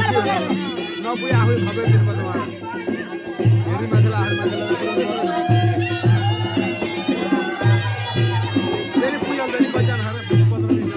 नपुगे आफै खबर दिनुपर्छ उहाँलाई हेरी मान्छेलाई आएर मान्छेलाई फेरि पुग्यो भने पैसा खाएर 15 दिन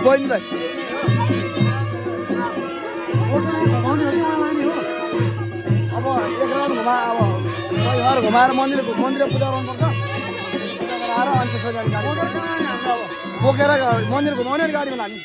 बहिनीलाई अब एक राउन्ड घुमाएर मन्दिर पूजा गर्नुपर्छ आएर अनि त्यसपछि बोकेर मन्दिर घुमाउने अनि गाडीमा लाने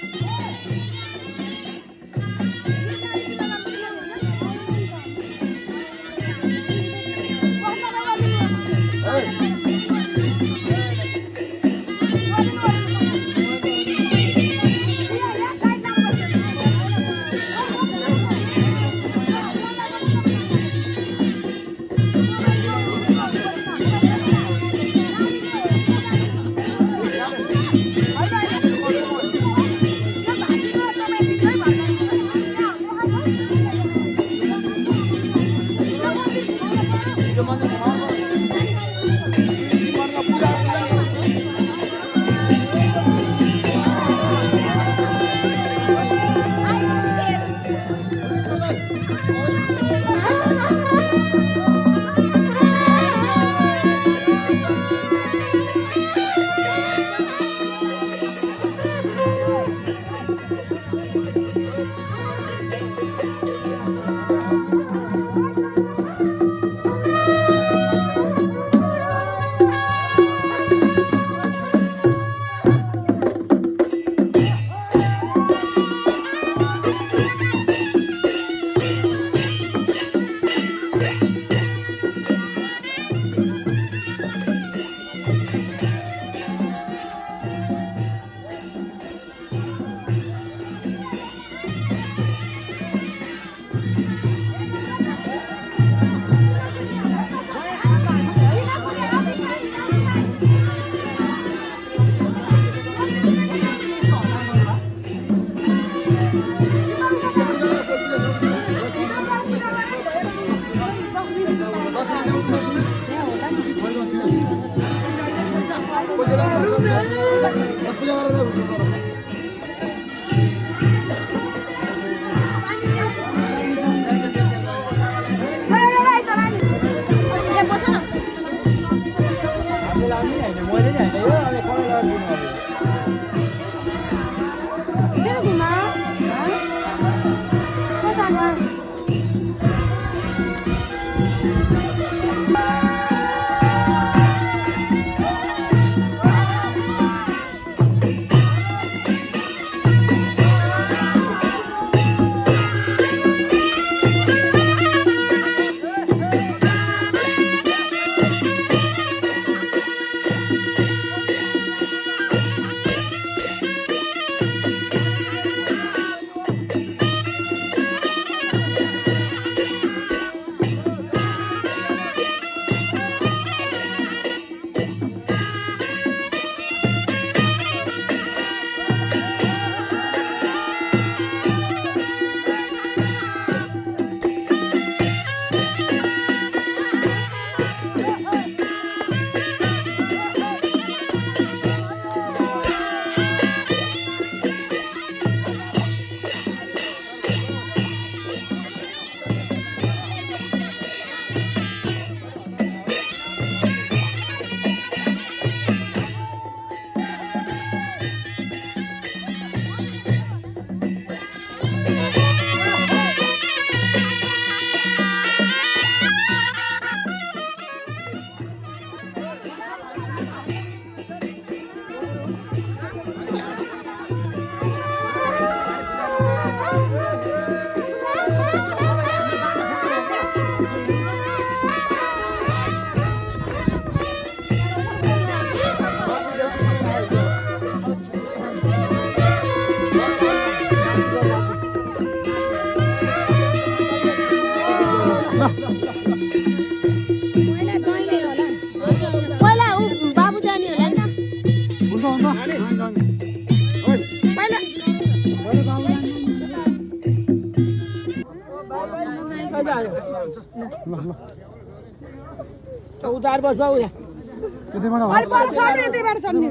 उतार बस बाबु यति बेला अलि पर सर्नु यति बेर चढ्ने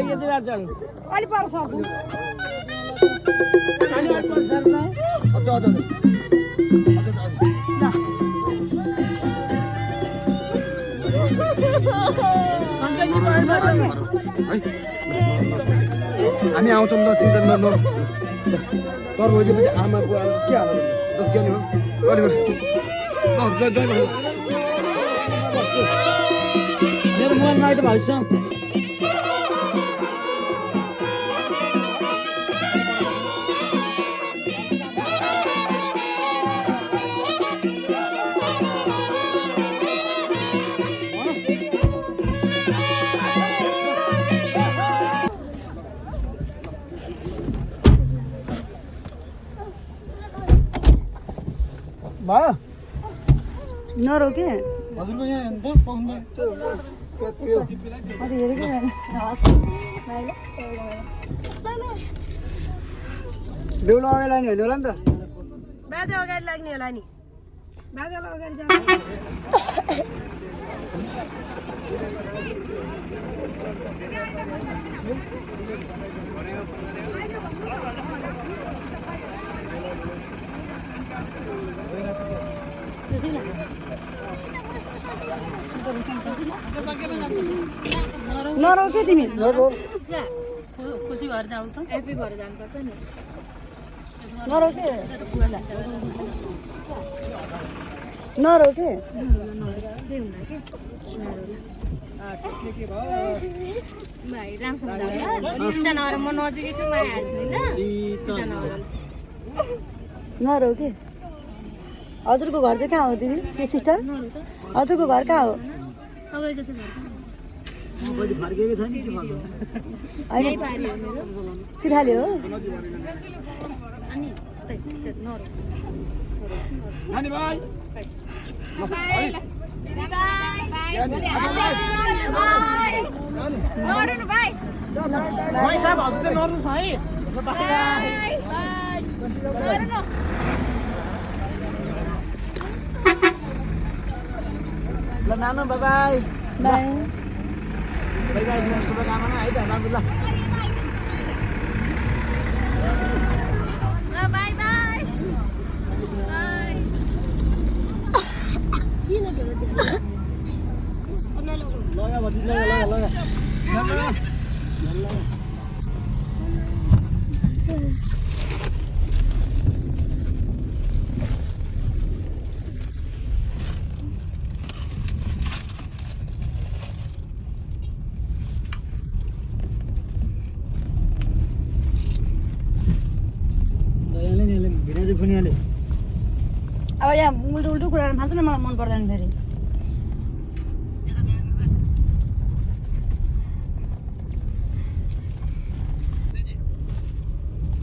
यति बेला चढ्नु अलि पर सर्नु हामी आउँछौँ ल चिन्ता न तर मैले पनि आमा बुवा के हाल्नु के नि हो अलि ल जय जय मेरो मोबाइलमा आइदियो भाइसँग भयो नरोके हजुरको यहाँ पाउँदैन अलि हेरेको बेहुला अगाडि लाने होइन होला नि त बाजा अगाडि लाग्ने होला नि बाजालाई अगाडि जानु नरोके तिमी खुसी भएर जाऊ त ह्याप्पी भएर जानुपर्छ नि नरोके नरोके भाइ राम्रोसँग नभएर म नजिकै छु माया हाल्छु होइन नरोके हजुरको घर चाहिँ कहाँ हो दिदी के सिस्टर हजुरको घर कहाँ हो तपाईँको चाहिँ फर्केको छ नि के भन्नु होइन सिधाले हो नानी भाइ नरुनु भाइ ल नानु by by by by by शुभकामना है त नानु ल बाई बाई किन लगा भति लगा अब यहाँ उल्टो उल्टो कुरा थाल्छ नि मलाई मन पर्दैन फेरि